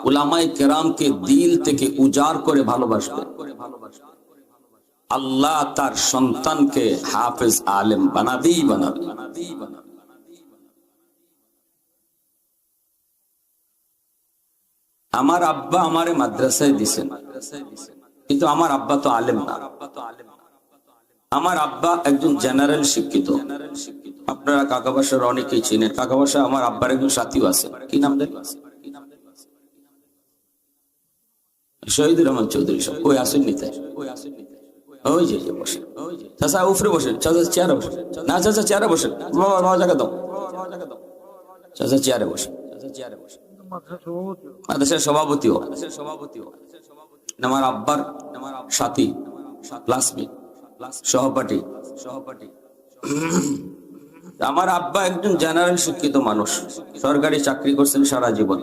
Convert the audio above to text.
উলামায়ে কেরামকে দিল থেকে উজাড় করে ভালোবাসবে, আল্লাহ তার সন্তানকে হাফেজ আলেম বানাবেই বানাবে। আমার আব্বা আমারে মাদ্রাসায় দিছেন, কিন্তু আমার আব্বা তো আলেম না। আমার আব্বা একজন জেনারেল শিক্ষিত। আপনারা কাকা বাসার অনেকেই চিনেন। কাকা বাসা আমার আব্বার একজন সাথীও আছে, কি নাম দেন? শহীদুর রহমান চৌধুরী সাহেব। ওই আসেন নিতে, ওই যে বসেন চাচা, উপরে বসেন চাচা, চেয়ারে বসেন। না চাচা চেয়ারে বসেন, বাবা জায়গা দাও। চাচা চেয়ারে বসেন, মাদ্রাসার সভাপতিও আমার আব্বার সাথী, ক্লাসমেট, সহপাঠী। আমার আব্বা একজন জেনারেল শিক্ষিত মানুষ, সরকারি চাকরি করছেন সারা জীবন।